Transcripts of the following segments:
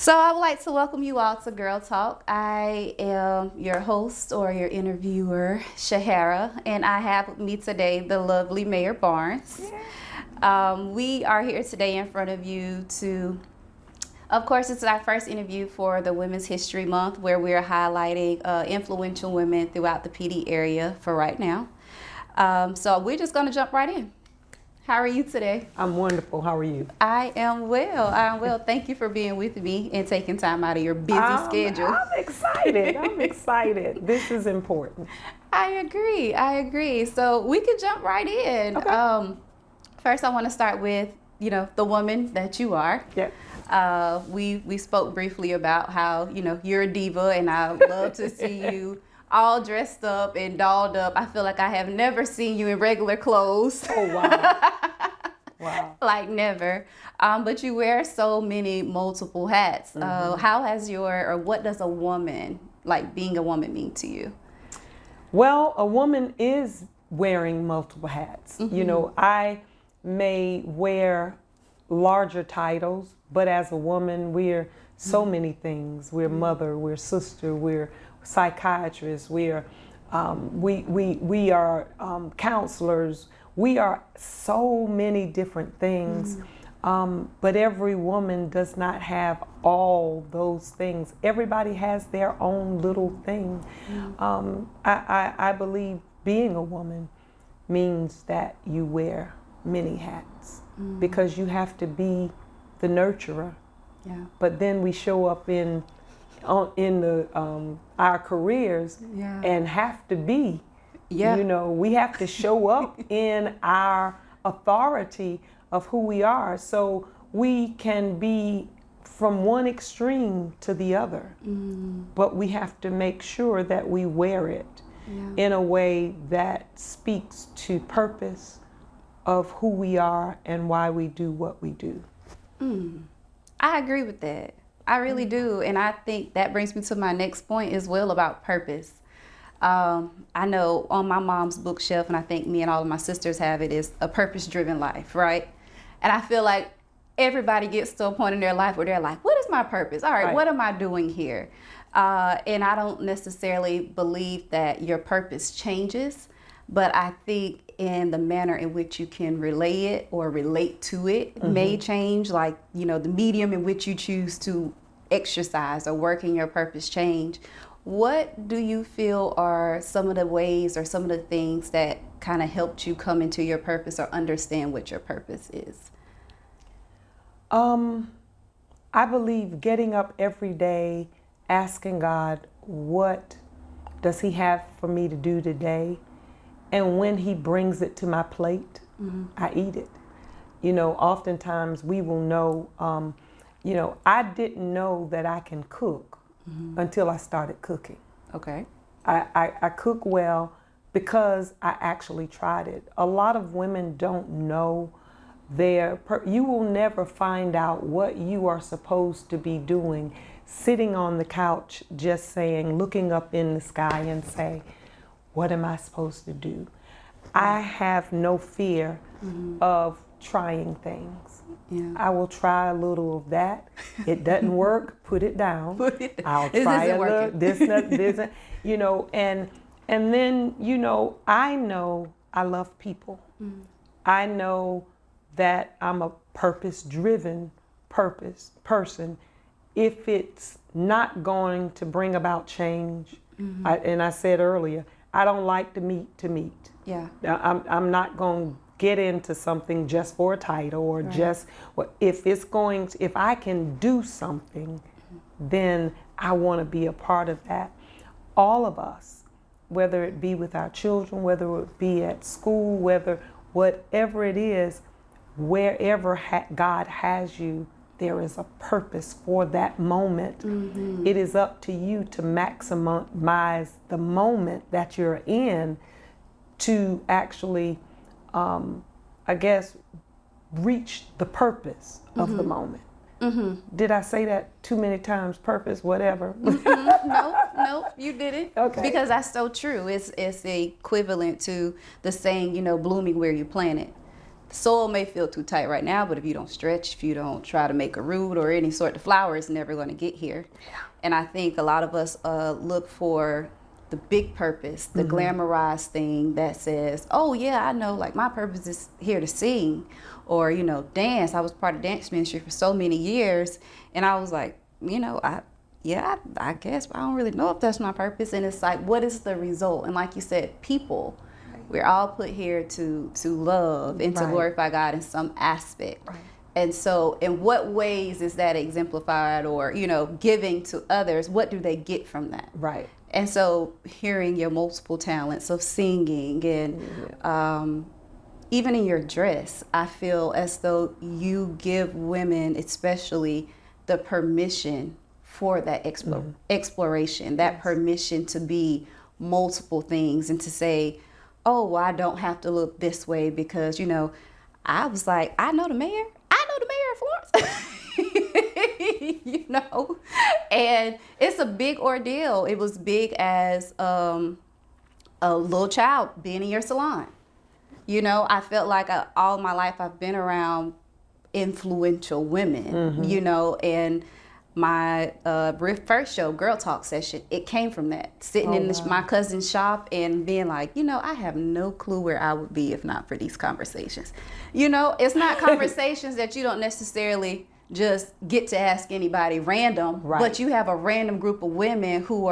So I would like to welcome you all to Girl Talk. I am your host or your interviewer, Hara, and I have with me today the lovely Mayor Barnes. We are here today in front of you to, of course, this is our first interview for the Women's History Month, where we're highlighting influential women throughout the PD area for right now. So we're just going to jump right in. How are you today? I'm wonderful. How are you? I am well. Thank you for being with me and taking time out of your busy schedule. I'm excited. This is important. I agree. So we could jump right in. Okay. First, I want to start with, the woman that you are. Yeah. We spoke briefly about how, you're a diva, and I love to see you all dressed up and dolled up. I feel like I have never seen you in regular clothes. Oh, wow. Wow. Like never. But you wear so many multiple hats. How has what does being a woman mean to you? Well, a woman is wearing multiple hats. Mm-hmm. I may wear larger titles, but as a woman, we're so many things. We're mother, we're sister, we're psychiatrists, we are counselors. We are so many different things, but every woman does not have all those things. Everybody has their own little thing. I believe being a woman means that you wear many hats because you have to be the nurturer. Yeah. But then we show up in our careers and have to be. Yeah. We have to show up in our authority of who we are, so we can be from one extreme to the other. But we have to make sure that we wear it in a way that speaks to purpose of who we are and why we do what we do. I agree with that. I really do. And I think that brings me to my next point as well about purpose. I know on my mom's bookshelf, and I think me and all of my sisters have it, is a purpose-driven life, right? And I feel like everybody gets to a point in their life where they're like, what is my purpose? All right. What am I doing here? And I don't necessarily believe that your purpose changes, but I think in the manner in which you can relay it or relate to it may change, like, the medium in which you choose to exercise or work in your purpose change. What do you feel are some of the ways or some of the things that kind of helped you come into your purpose or understand what your purpose is? I believe getting up every day, asking God, what does He have for me to do today? And when He brings it to my plate, I eat it. Oftentimes we will know, I didn't know that I can cook until I started cooking. Okay. I cook well because I actually tried it. A lot of women don't know you will never find out what you are supposed to be doing sitting on the couch just looking up in the sky and say, what am I supposed to do? I have no fear of trying things. Yeah. I will try a little of that. It doesn't work, put it down. I'll try a little, this, and then, I know I love people. I know that I'm a purpose-driven person. If it's not going to bring about change, and I said earlier, I don't like to meet. Yeah. I'm not going to get into something just for a title or if I can do something, then I want to be a part of that. All of us, whether it be with our children, whether it be at school, whatever it is, wherever God has you, there is a purpose for that moment. It is up to you to maximize the moment that you're in to actually, reach the purpose of the moment. Did I say that too many times? Purpose, whatever. No, you didn't. Okay. Because that's so true. It's equivalent to the saying, blooming where you plant it. the soil may feel too tight right now, but if you don't stretch, if you don't try to make a root or any sort of flower, it's never going to get here. Yeah. And I think a lot of us look for the big purpose, the glamorized thing that says, oh yeah, I know, like my purpose is here to sing or, you know, dance. I was part of dance ministry for so many years. And I was like, you know, I guess, but I don't really know if that's my purpose. And it's like, what is the result? And like you said, people, we're all put here to love and to glorify God in some aspect. Right. And so in what ways is that exemplified or, you know, giving to others? What do they get from that? Right. And so hearing your multiple talents of singing and even in your dress, I feel as though you give women especially the permission for that exploration, that permission to be multiple things and to say, oh, well, I don't have to look this way because, you know, I was like, I know the mayor of Florence. You know, and it's a big ordeal. It was big as a little child being in your salon. You know, I felt like all my life I've been around influential women, you know, and my first show, Girl Talk session, it came from that. Sitting in my cousin's shop and being like, you know, I have no clue where I would be if not for these conversations. You know, it's not conversations that you don't necessarily just get to ask anybody random, but you have a random group of women who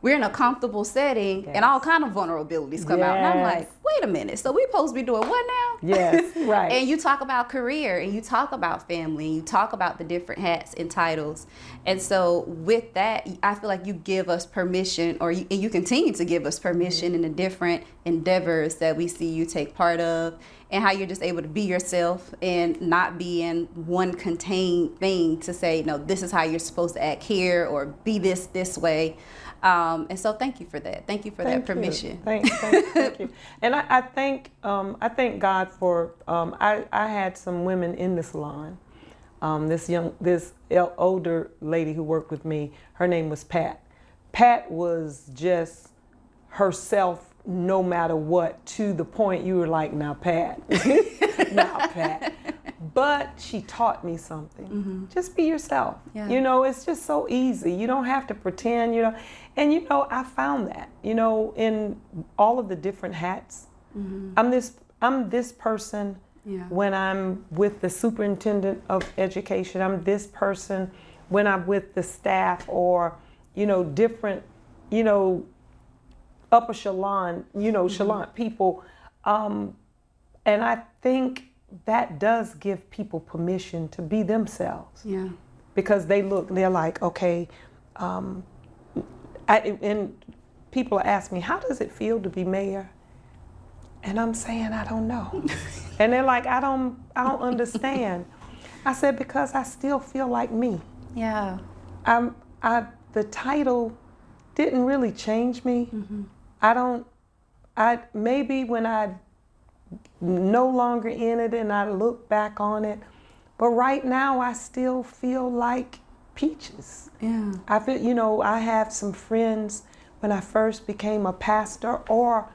we're in a comfortable setting and all kind of vulnerabilities come out. And I'm like, wait a minute, so we supposed to be doing what now? Yes, right. And you talk about career and you talk about family, and you talk about the different hats and titles. And so with that, I feel like you give us permission and you continue to give us permission in the different endeavors that we see you take part of and how you're just able to be yourself and not be in one contained thing to say, no, this is how you're supposed to act here or be this way. And so thank you for that. Thank you for that permission. Thank you. And I thank God for, I had some women in the salon. This older lady who worked with me, her name was Pat. Pat was just herself no matter what, to the point you were like, now Pat, now Pat. But she taught me something. Just be yourself. Yeah. You know, it's just so easy. You don't have to pretend, you know. And, you know, I found that, you know, in all of the different hats. I'm this person when I'm with the superintendent of education. I'm this person when I'm with the staff or, you know, different, you know, upper echelon, you know, echelon people. And I think that does give people permission to be themselves. Yeah. Because they're like, okay, and people ask me, how does it feel to be mayor? And I'm saying, I don't know. And they're like, I don't understand. I said, because I still feel like me. Yeah. The title didn't really change me. Maybe when I no longer in it and I look back on it, but right now I still feel like Peaches. Yeah. I feel, you know, I have some friends when I first became a pastor or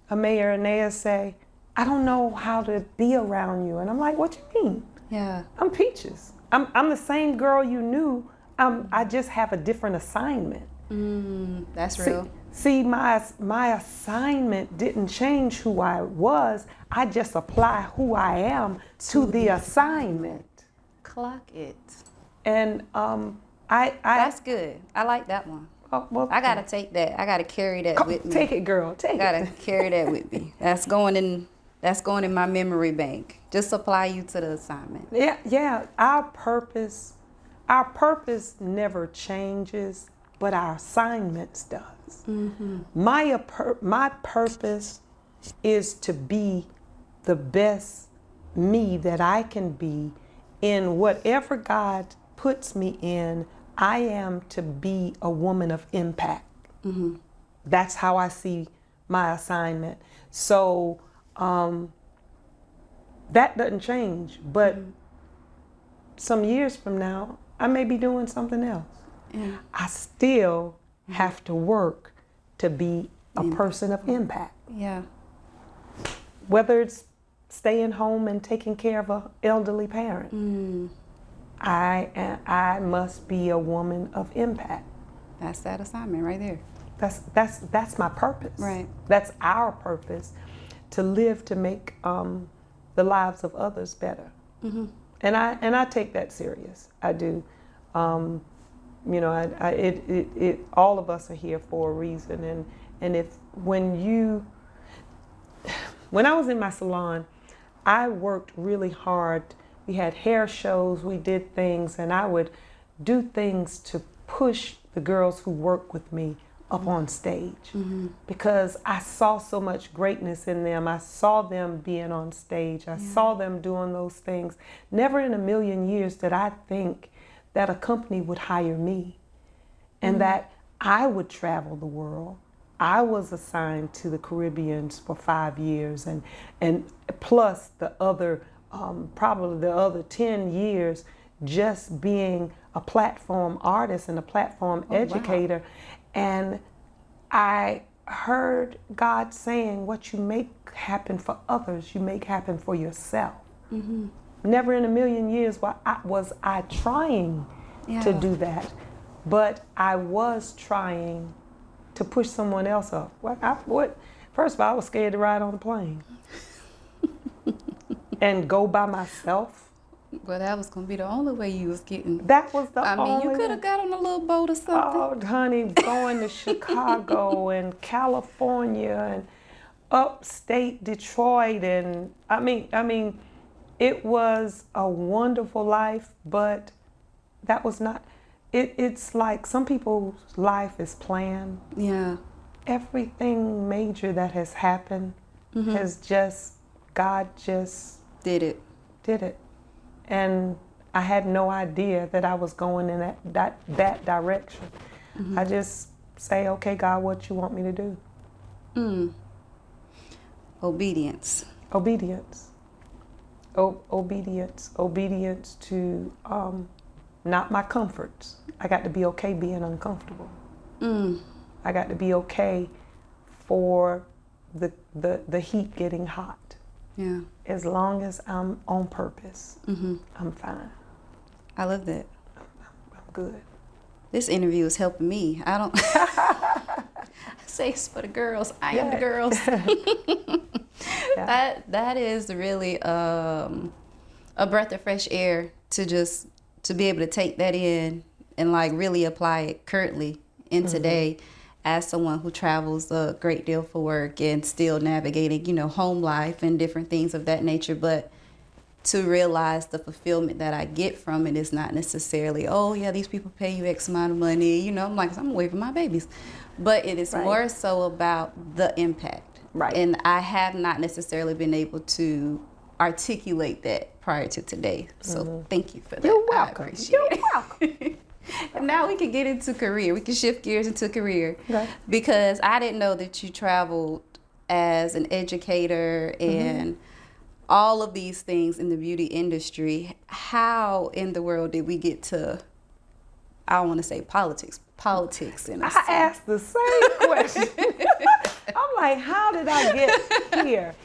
a mayor, and they say, I don't know how to be around you. And I'm like, what you mean? Yeah. I'm Peaches. I'm the same girl you knew. I just have a different assignment. That's real. See, my assignment didn't change who I was. I just apply who I am to the assignment. Clock it. And that's good. I like that one. Oh, well, I gotta take that. I gotta carry that with me. Take it, girl. Take it. I gotta carry that with me. That's going in my memory bank. Just apply you to the assignment. Yeah. Our purpose never changes, but our assignments does. My purpose is to be the best me that I can be in whatever God puts me in. I am to be a woman of impact. That's how I see my assignment. So that doesn't change, but some years from now, I may be doing something else. Yeah. I still have to work to be a person of impact. Yeah. Whether it's staying home and taking care of an elderly parent. I must be a woman of impact. That's that assignment right there. That's my purpose. Right. That's our purpose, to live to make the lives of others better. And I take that serious. I do. You know, all of us are here for a reason. And when I was in my salon, I worked really hard. We had hair shows, we did things, and I would do things to push the girls who work with me up on stage, because I saw so much greatness in them. I saw them being on stage. I saw them doing those things. Never in a million years did I think that a company would hire me and that I would travel the world. I was assigned to the Caribbean for 5 years, and plus the other, probably the other 10 years just being a platform artist and a platform educator. Wow. And I heard God saying, what you make happen for others, you make happen for yourself. Never in a million years was I trying to do that, but I was trying to push someone else up. First of all, I was scared to ride on the plane and go by myself. Well, that was gonna be the only way you was getting. That was the only. I mean, you could have got on a little boat or something. Oh, honey, going to Chicago and California and upstate Detroit, and I mean, it was a wonderful life, but that was not. It's like some people's life is planned. Yeah. Everything major that has happened has just, God just did it. And I had no idea that I was going in that direction. I just say, okay, God, what you want me to do? Obedience. Obedience to not my comforts. I got to be okay being uncomfortable. I got to be okay for the heat getting hot. Yeah. As long as I'm on purpose, I'm fine. I love that. I'm good. This interview is helping me. I don't say it's for the girls. I am the girls. That is really a breath of fresh air to be able to take that in and like really apply it currently in today. As someone who travels a great deal for work and still navigating, home life and different things of that nature, but to realize the fulfillment that I get from it is not necessarily, oh yeah, these people pay you X amount of money, I'm like, I'm away from my babies. But it is more so about the impact. Right. And I have not necessarily been able to articulate that prior to today. So thank you for that. You're welcome. I appreciate You're it. welcome. And now we can get into career. We can shift gears into career. Okay. Because I didn't know that you traveled as an educator and all of these things in the beauty industry. How in the world did we get to, I don't want to say politics in a sense. I asked the same question. I'm like, how did I get here?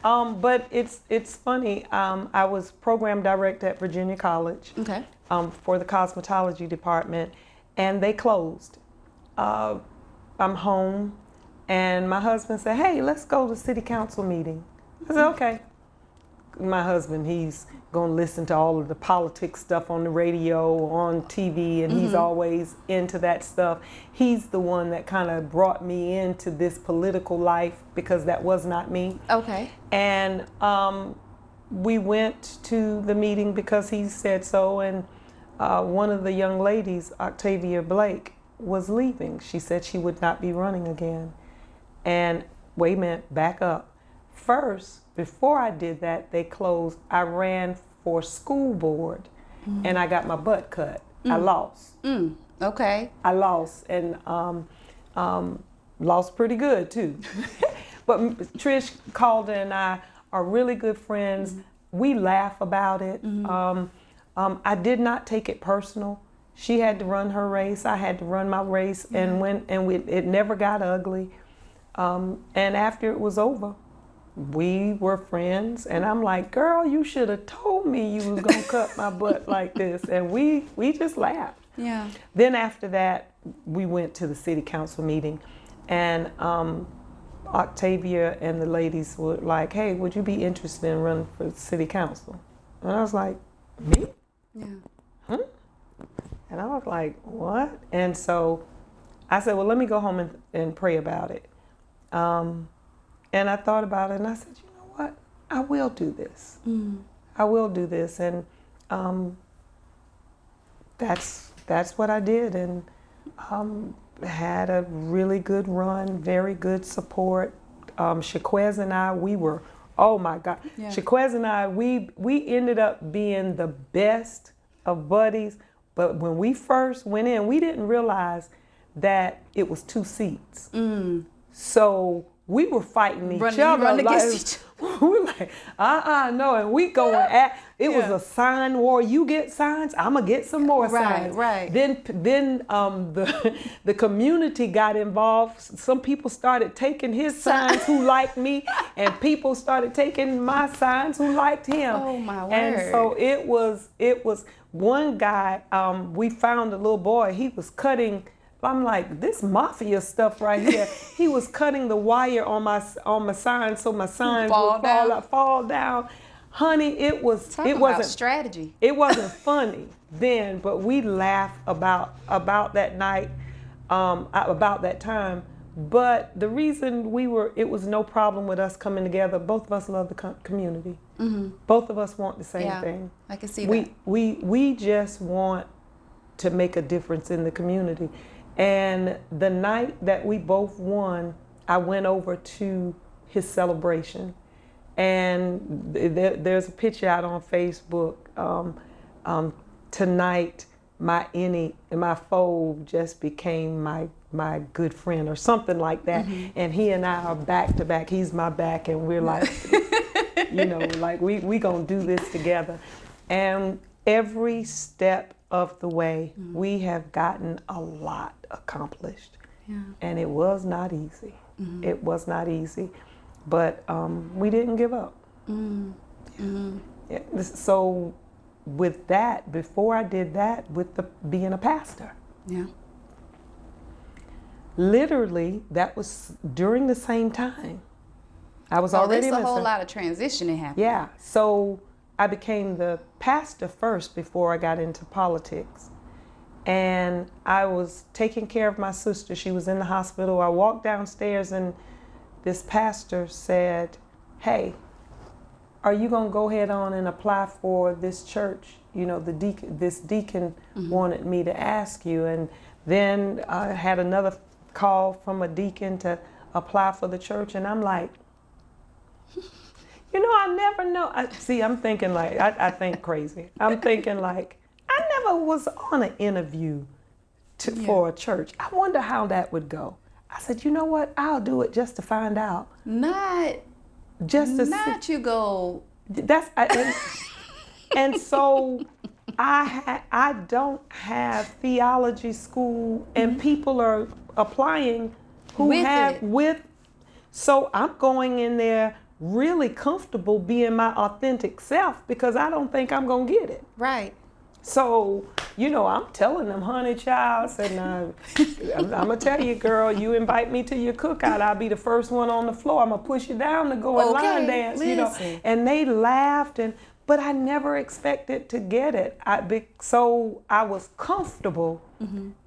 But it's funny. I was program director at Virginia College. Okay. For the cosmetology department, and they closed. I'm home, and my husband said, hey, let's go to city council meeting. I said, okay. My husband, he's going to listen to all of the politics stuff on the radio, on TV, and he's always into that stuff. He's the one that kind of brought me into this political life because that was not me. Okay. And we went to the meeting because he said so, and one of the young ladies, Octavia Blake, was leaving. She said she would not be running again. And wait a minute, back up. First, before I did that, they closed. I ran for school board, and I got my butt cut. I lost. Okay. I lost, and lost pretty good too. But Trish Calder and I are really good friends. We laugh about it. I did not take it personal. She had to run her race. I had to run my race, and it never got ugly. And after it was over, we were friends, and I'm like, girl, you should have told me you was gonna cut my butt like this. And we just laughed. Yeah. Then after that, we went to the city council meeting, and Octavia and the ladies were like, hey, would you be interested in running for city council? And I was like, me? Yeah. Huh? And I was like, what? And so I said, well, let me go home and pray about it. And I thought about it, and I said, you know what? I will do this. I will do this. And that's what I did, and had a really good run, very good support. Shaquez and I, we were, oh my God. Yeah. Shaquez and I, we ended up being the best of buddies. But when we first went in, we didn't realize that it was 2 seats. So we were fighting each other. Run against each other. We were like, no. And we going at, it was a sign war. You get signs, I'm going to get some more signs. Right. Then the community got involved. Some people started taking his signs who liked me, and people started taking my signs who liked him. Oh, my word. And so it was one guy, we found a little boy, he was cutting, I'm like, this mafia stuff right here. He was cutting the wire on my sign so my signs would fall down. Honey, it wasn't strategy. It wasn't funny then, but we laughed about that night, about that time. But the reason it was no problem with us coming together. Both of us love the community. Both of us want the same thing. I can see that. We just want to make a difference in the community. And the night that we both won, I went over to his celebration, and there's a picture out on Facebook. Tonight, my foe just became my good friend, or something like that. And he and I are back to back. He's my back, and we're like, like we gonna do this together. And every step of the way, we have gotten a lot accomplished. And it was not easy. It was not easy, but we didn't give up. Yeah. So with that, before I did that, with being a pastor, literally that was during the same time. I was already there's a whole lot of transitioning happening. Yeah. So I became the pastor first before I got into politics. And I was taking care of my sister. She was in the hospital. I walked downstairs, and this pastor said, hey, are you going to go ahead on and apply for this church? This deacon wanted me to ask you. And then I had another call from a deacon to apply for the church. And I'm like, I never know. I'm thinking like, I think crazy. I'm thinking like, I never was on an interview for a church. I wonder how that would go. I said, you know what? I'll do it just to find out. Not you go. And so I don't have theology school, and people are applying so I'm going in there really comfortable being my authentic self, because I don't think I'm gonna get it. Right. So, I'm telling them, honey, child, I said, nah, I'm gonna tell you, girl, you invite me to your cookout, I'll be the first one on the floor. I'm gonna push you down to go and line dance, listen. And they laughed, but I never expected to get it. So I was comfortable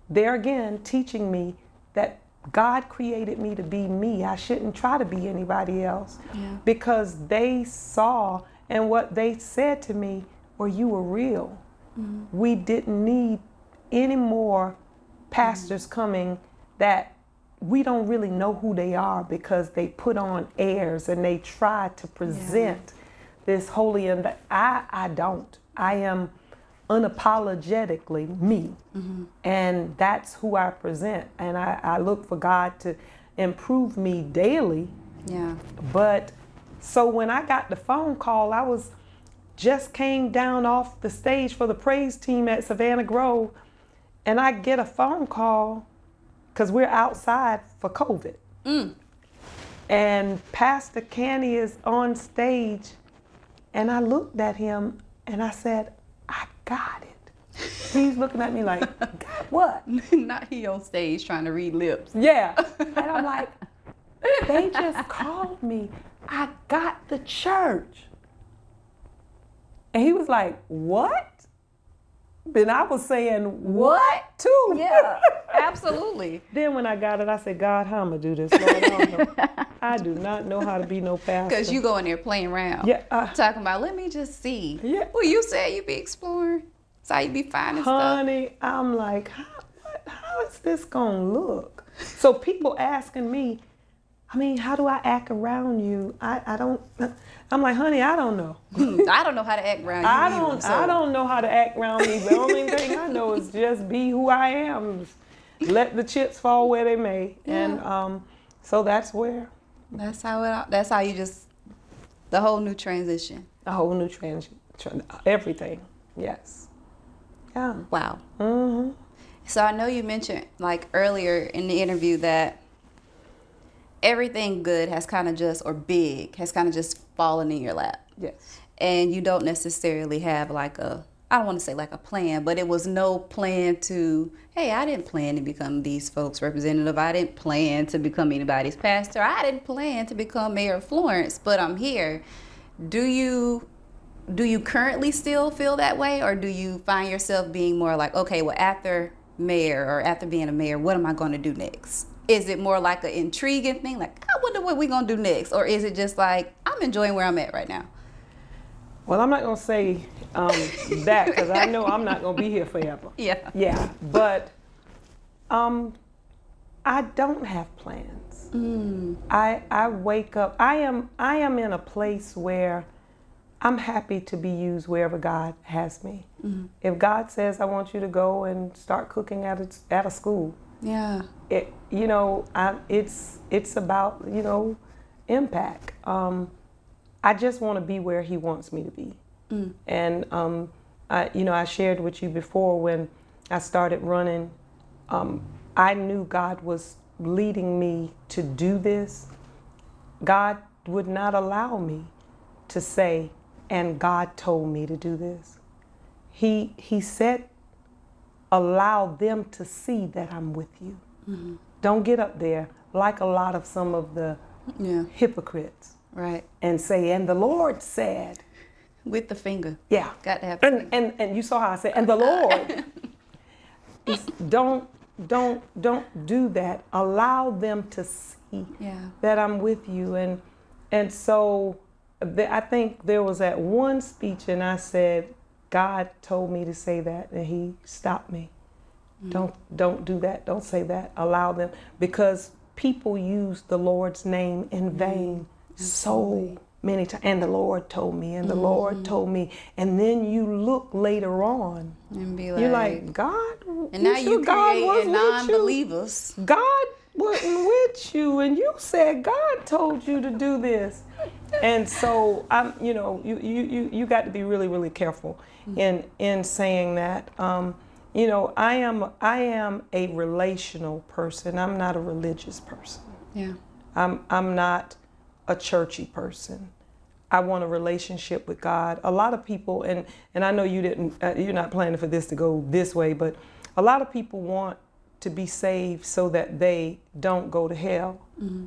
there again, teaching me that God created me to be me. I shouldn't try to be anybody else, because they saw, and what they said to me, well, you were real. We didn't need any more pastors coming that we don't really know who they are, because they put on airs and they try to present this holy, and I don't. I am unapologetically me, and that's who I present, and I look for God to improve me daily. But so when I got the phone call, I just came down off the stage for the praise team at Savannah Grove, and I get a phone call because we're outside for COVID. And Pastor Kenny is on stage, and I looked at him and I said, I got it. He's looking at me like, got what? Not he on stage trying to read lips. Yeah. And I'm like, they just called me. I got the church. And he was like, what? Then I was saying, what too? Yeah, absolutely. Then when I got it, I said, God, how am I do this? Lord, I don't know. I do not know how to be no pastor. Because you go in there playing around. Yeah. Talking about, let me just see. Yeah. Well, you said you be exploring. That's how you be finding Honey, I'm like, how is this going to look? So people asking me, I mean, how do I act around you? I don't, I'm like, honey, I don't know. I don't know how to act around you I don't know how to act around me. The only thing I know is just be who I am. Let the chips fall where they may. Yeah. And so that's where. That's how you just, the whole new transition. A whole new everything. Yes. Yeah. Wow. Mm-hmm. So I know you mentioned like earlier in the interview that everything good has kind of just, or big, has kind of just fallen in your lap. Yes. And you don't necessarily have like I don't want to say like a plan, but it was no plan to, hey, I didn't plan to become these folks' representative. I didn't plan to become anybody's pastor. I didn't plan to become mayor of Florence, but I'm here. Do you currently still feel that way, or do you find yourself being more like, okay, well, after mayor or after being a mayor, what am I going to do next? Is it more like an intriguing thing, like, I wonder what we're going to do next? Or is it just like, I'm enjoying where I'm at right now? Well, I'm not going to say that because I know I'm not going to be here forever. Yeah. Yeah. But I don't have plans. I wake up. I am in a place where I'm happy to be used wherever God has me. Mm-hmm. If God says I want you to go and start cooking at a school, yeah, it's about impact. I just want to be where He wants me to be. And I shared with you before when I started running. I knew God was leading me to do this. God would not allow me to say, and God told me to do this. He said, allow them to see that I'm with you. Mm-hmm. Don't get up there like a lot of some of the hypocrites. Right. And say, and the Lord said. With the finger. Yeah. Got to have and you saw how I said, and the Lord. Don't do that. Allow them to see that I'm with you. And so I think there was that one speech and I said, God told me to say that, and He stopped me. Don't do that. Don't say that. Allow them, because people use the Lord's name in vain so many times. And the Lord told me, and the Lord told me. And then you look later on and be like, you're like, God, and now you create non-believers. God wasn't with you, and you said God told you to do this. And so you got to be really, really careful in saying that. I am a relational person. I'm not a religious person. Yeah. I'm not a churchy person. I want a relationship with God. A lot of people, and I know you're not planning for this to go this way, but a lot of people want to be saved so that they don't go to hell. Mm-hmm.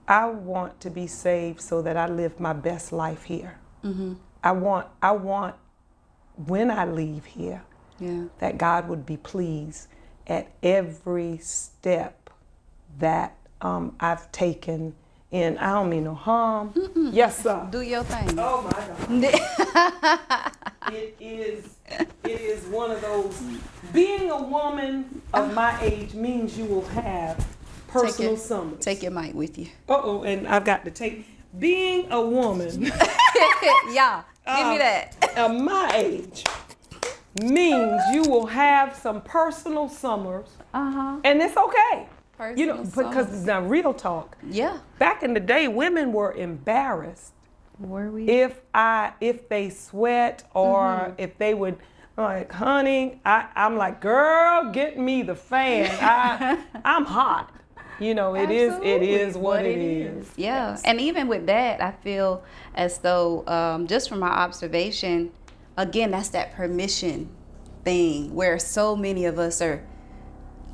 I want to be saved so that I live my best life here. Mm-hmm. I want when I leave here, that God would be pleased at every step that I've taken. And I don't mean no harm. Mm-mm. Yes, sir. Do your thing. Oh my God. It is one of those. Being a woman of my age means you will have personal summers. Take your mic with you. And I've got to take. Being a woman. Yeah, give me that. Of my age means you will have some personal summers. And it's okay. Because it's not real talk. Yeah. Back in the day, women were embarrassed. Were we? If they sweat or if they would, like, honey, I'm like, girl, get me the fan. I'm hot. You know, it is what it is. Yeah. Yes. And even with that, I feel as though, just from my observation, again, that's that permission thing where so many of us are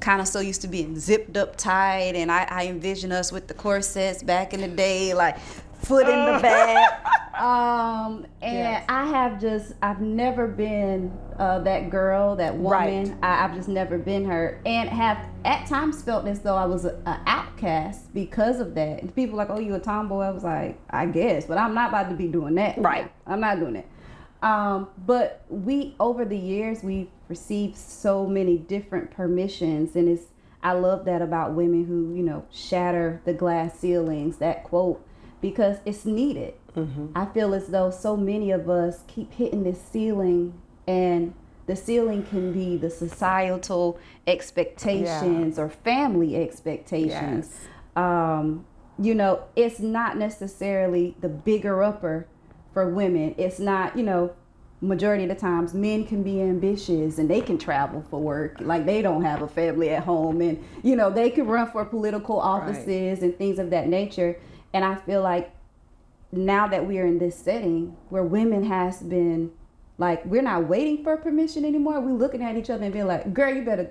kind of so used to being zipped up tight. And I envision us with the corsets back in the day, like foot in the back. And Yes. I've never been that girl, that woman. Right. I've just never been her, and have at times felt as though I was an outcast because of that. And people like, oh, you a tomboy? I was like, I guess, but I'm not about to be doing that. Right. I'm not doing it. But over the years, we've received so many different permissions, and I love that about women who, shatter the glass ceilings, that quote, because it's needed. Mm-hmm. I feel as though so many of us keep hitting this ceiling, and the ceiling can be the societal expectations or family expectations. Yes. It's not necessarily the bigger upper for women. It's not, majority of the times men can be ambitious and they can travel for work. Like they don't have a family at home, and, they can run for political offices and things of that nature. And I feel like now that we are in this setting where women has been like, we're not waiting for permission anymore. We're looking at each other and being like, girl, you better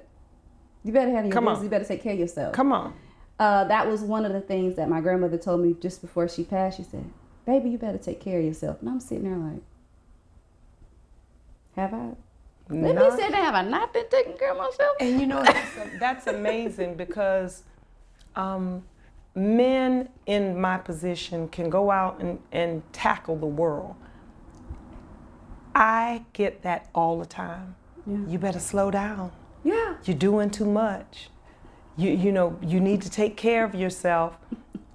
handle your business. You better take care of yourself. Come on. That was one of the things that my grandmother told me just before she passed. She said, baby, you better take care of yourself. And I'm sitting there like, have I? Maybe he said, have I not been taking care of myself? And that's amazing because men in my position can go out and tackle the world. I get that all the time. Yeah. You better slow down. Yeah. You're doing too much. You need to take care of yourself.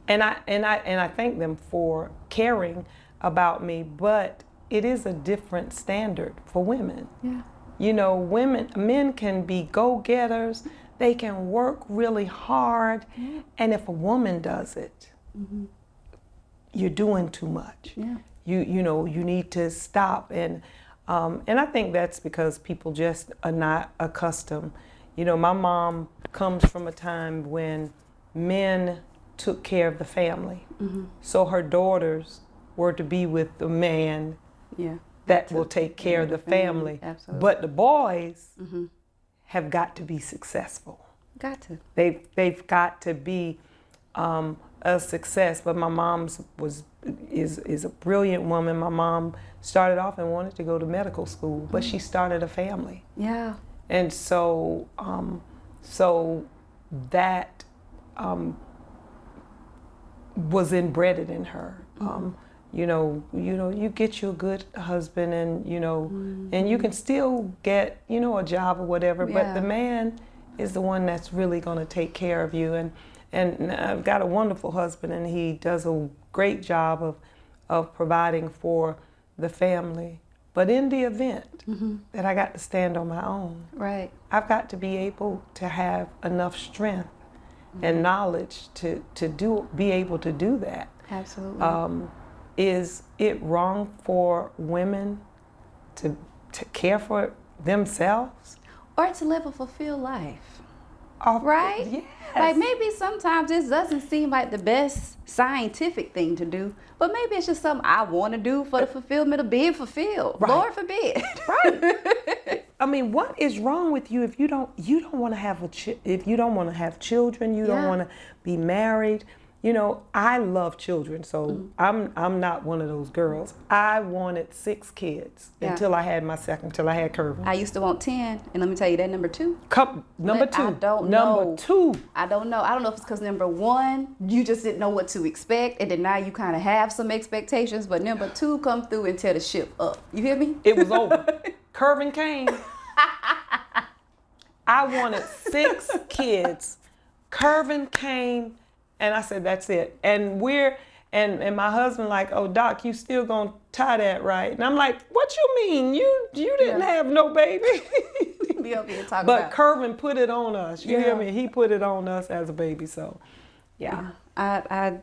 And I thank them for caring about me, but it is a different standard for women. Yeah. Men can be go-getters. They can work really hard. Yeah. And if a woman does it, mm-hmm. you're doing too much. Yeah. You need to stop. And I think that's because people just are not accustomed. My mom comes from a time when men took care of the family. Mm-hmm. So her daughters were to be with the man that will take care of the family. Absolutely. But the boys mm-hmm. have got to be successful. Got to. They've got to be a success. But my mom's is a brilliant woman. My mom started off and wanted to go to medical school, but she started a family. Yeah. And so that was inbred in her. Mm-hmm. You get you a good husband, and mm-hmm. and you can still get a job or whatever. Yeah. But the man is the one that's really going to take care of you. And I've got a wonderful husband, and he does a great job of providing for the family. But in the event mm-hmm. that I got to stand on my own, right, I've got to be able to have enough strength mm-hmm. and knowledge to be able to do that. Absolutely. Is it wrong for women to care for themselves? Or to live a fulfilled life? Right? Yes. Like maybe sometimes this doesn't seem like the best scientific thing to do, but maybe it's just something I want to do for the fulfillment of being fulfilled. Right. Lord forbid. Right. I mean, what is wrong with you if you don't want to have if you don't want to have children, you don't want to be married? I love children, so mm-hmm. I'm not one of those girls. I wanted 6 kids until I had my second, until I had Curvin. I used to want 10, and let me tell you that number 2. Number 2. I don't know. Number 2. I don't know. I don't know if it's because number 1, you just didn't know what to expect, and then now you kind of have some expectations, but number 2 come through and tear the ship up. You hear me? It was over. Curvin came. I wanted 6 kids. Curvin came. And I said, that's it. And and my husband like, oh, Doc, you still gonna tie that, right? And I'm like, what you mean? You didn't have no baby. Be over here talking but about. Curvin put it on us. You hear me? He put it on us as a baby. So, yeah. I'm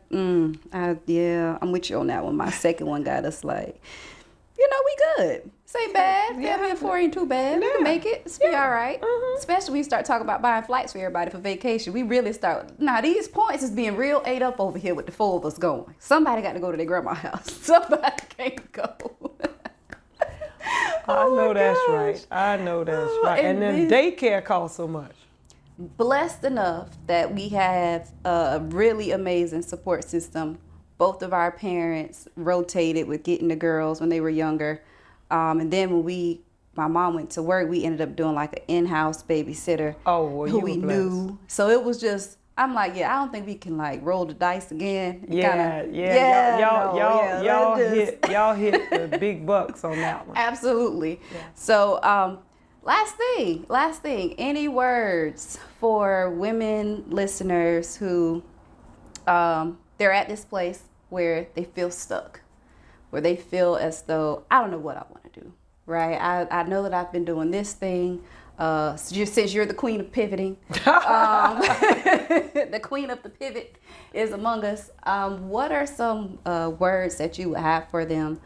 with you on that one. My second one got us like, we good. This ain't bad. Family of 4 ain't too bad. We can make it. It's be all right. Especially when we start talking about buying flights for everybody for vacation. We really start. Now, these points is being real ate up over here with the 4 of us going. Somebody got to go to their grandma's house. Somebody can't go. I know that's right. I know that's right. And then daycare costs so much. Blessed enough that we have a really amazing support system. Both of our parents rotated with getting the girls when they were younger. And then when my mom went to work, we ended up doing like an in-house babysitter who we knew. So it was just, I'm like, I don't think we can like roll the dice again. Y'all hit the big bucks on that one. Absolutely. Yeah. So last thing, any words for women listeners who they're at this place where they feel stuck, where they feel as though, I don't know what I want to do, right? I know that I've been doing this thing. Since you're the queen of pivoting, the queen of the pivot is among us. What are some words that you would have for them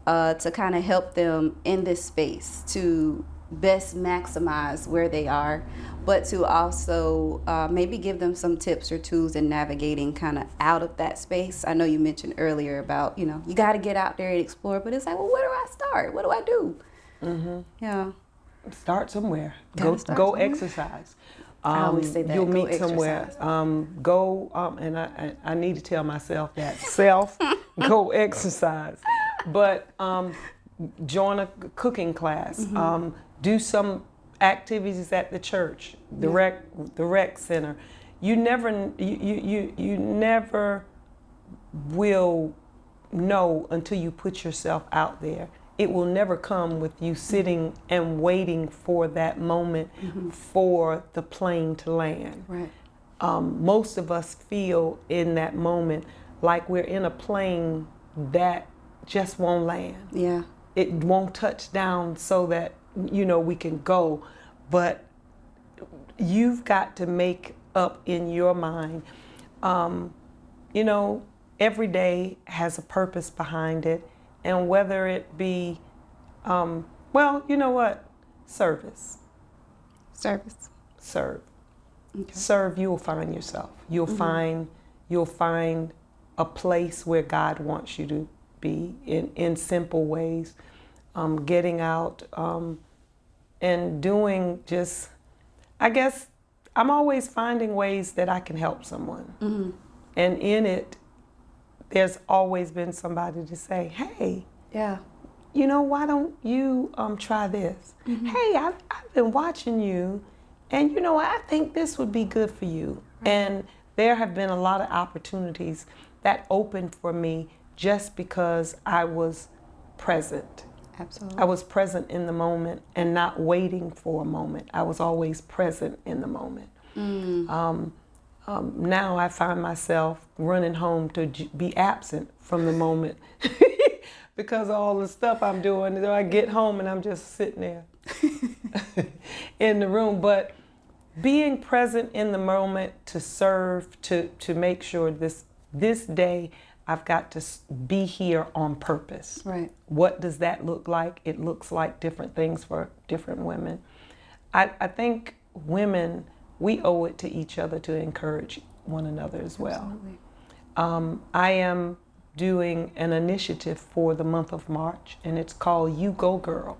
to kind of help them in this space to best maximize where they are, but to also maybe give them some tips or tools in navigating kind of out of that space? I know you mentioned earlier about, you got to get out there and explore, but it's like, well, where do I start? What do I do? Yeah. Start somewhere. Go exercise. I always say that. You'll meet somewhere. And I need to tell myself that. Go exercise. But join a cooking class. Do some activities at the church, the rec center. You never will know until you put yourself out there. It will never come with you sitting and waiting for that moment for the plane to land. Right. Most of us feel in that moment like we're in a plane that just won't land. Yeah. It won't touch down so that, we can go. But you've got to make up in your mind, every day has a purpose behind it. And whether it be, service. Serve. Okay. Serve, you'll find yourself. You'll find a place where God wants you to be in simple ways. Getting out and doing just, I guess, I'm always finding ways that I can help someone. And in it, there's always been somebody to say, hey, why don't you try this? Hey, I've been watching you, and I think this would be good for you. Right. And there have been a lot of opportunities that opened for me just because I was present. Absolutely. I was present in the moment and not waiting for a moment. I was always present in the moment. Now I find myself running home to be absent from the moment because of all the stuff I'm doing. I get home and I'm just sitting there in the room. But being present in the moment to serve, to make sure this day I've got to be here on purpose. Right. What does that look like? It looks like different things for different women. I think women, we owe it to each other to encourage one another as well. Absolutely. I am doing an initiative for the month of March, and it's called You Go Girl.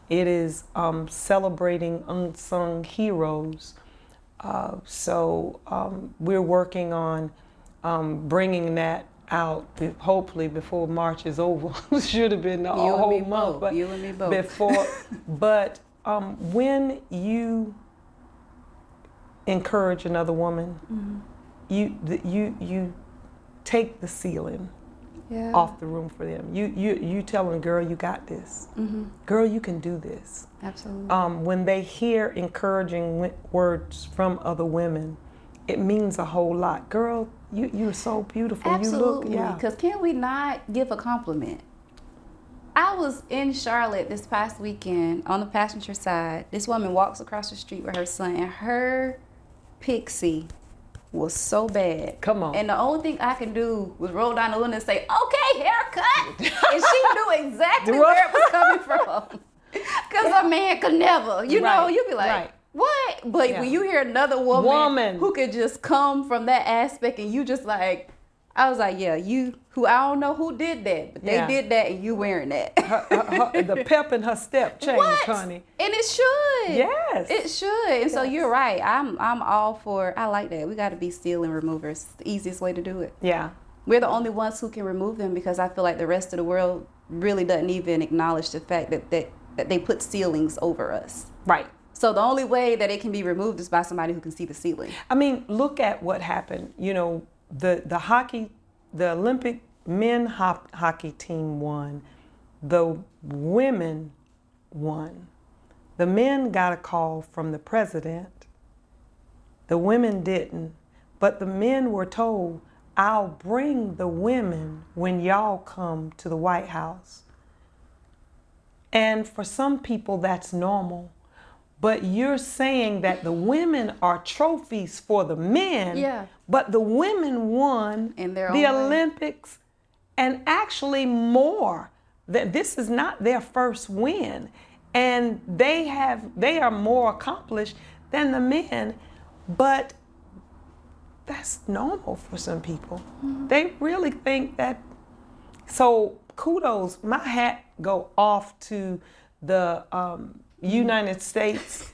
It is celebrating unsung heroes. So we're working on bringing that out, hopefully before March is over. Should have been the whole month, but you and me both. Before. But when you encourage another woman, you take the ceiling off the room for them. You tell them, girl, you got this. Girl, you can do this. Absolutely. When they hear encouraging words from other women, it means a whole lot. Girl, you're so beautiful. Absolutely. You look, Because can we not give a compliment? I was in Charlotte this past weekend on the passenger side. This woman walks across the street with her son, and her Pixie was so bad. Come on. And the only thing I can do was roll down the window and say, okay, haircut. And she knew exactly where it was coming from. Because a man could never, you know, you'd be like, what? But when you hear another woman who could just come from that aspect and you just like, I was like, yeah, you, who I don't know who did that, but they did that and you wearing that. The pep in her step changed, honey. And it should. Yes. It should. And so you're right. I'm all for, I like that. We got to be sealing removers. It's the easiest way to do it. Yeah. We're the only ones who can remove them because I feel like the rest of the world really doesn't even acknowledge the fact that they put ceilings over us. Right. So the only way that it can be removed is by somebody who can see the ceiling. I mean, look at what happened. You know, the Olympic men hockey team won. The women won. The men got a call from the president. The women didn't. But the men were told, I'll bring the women when y'all come to the White House. And for some people, that's normal. But you're saying that the women are trophies for the men, but the women won the Olympics and actually more. That this is not their first win. And they are more accomplished than the men, but that's normal for some people. Mm-hmm. They really think that. So kudos, my hat go off to the United States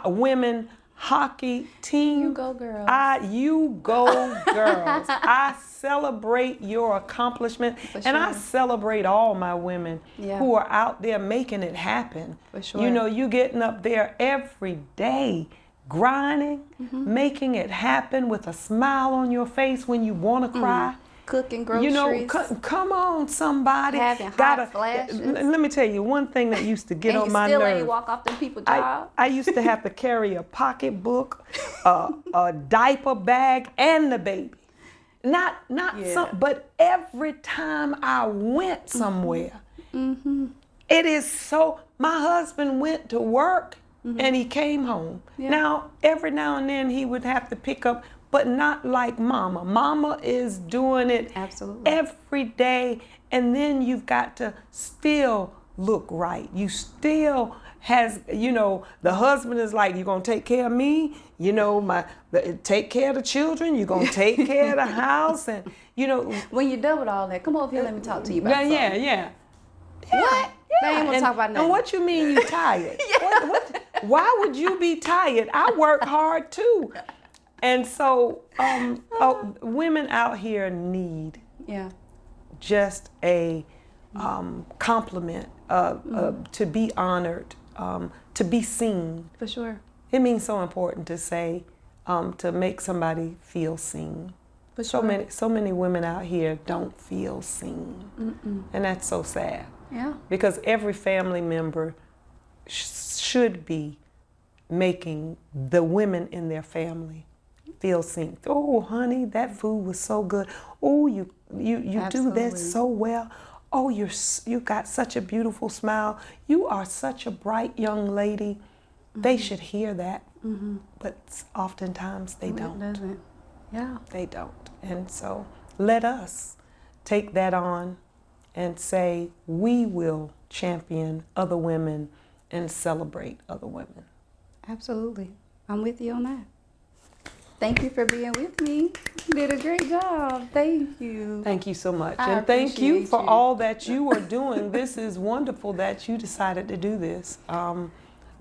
women hockey team. You go girls. You go girls. I celebrate your accomplishment, and I celebrate all my women who are out there making it happen. For sure. You know, you getting up there every day, grinding, making it happen with a smile on your face when you want to cry. Cooking groceries. You know, come on, somebody. Having hot flashes. Let me tell you one thing that used to get on my nerves. nerves. And you still ain't walk off them people's job. I used to have to carry a pocketbook, a diaper bag, and the baby. Not some, but every time I went somewhere, it is so. My husband went to work and he came home. Now, every now and then he would have to pick up. But not like mama. Mama is doing it every day. And then you've got to still look right. You still the husband is like, you're going to take care of me. You know, take care of the children. You're going to take care of the house. And, you know. When you're done with all that, come over here, let me talk to you about something. Yeah. What? They ain't want to talk about nothing. And what you mean you tired? Why would you be tired? I work hard too. And so women out here need just a compliment, to be honored, to be seen. For sure. It means so important to say, to make somebody feel seen. For sure. So many women out here don't feel seen. And that's so sad. Yeah. Because every family member should be making the women in their family feel seen. Oh, honey, that food was so good. Oh, you do that so well. Oh, you got such a beautiful smile. You are such a bright young lady. They should hear that, but oftentimes they don't. It doesn't. Yeah. They don't. And so let us take that on and say we will champion other women and celebrate other women. Absolutely. I'm with you on that. Thank you for being with me. You did a great job. Thank you. Thank you so much. I and thank you for appreciate you. all that you are doing. This is wonderful that you decided to do this.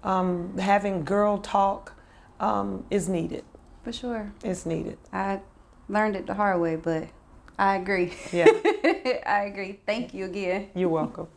Having girl talk is needed. For sure. It's needed. I learned it the hard way, but I agree. Yeah. I agree. Thank you again. You're welcome.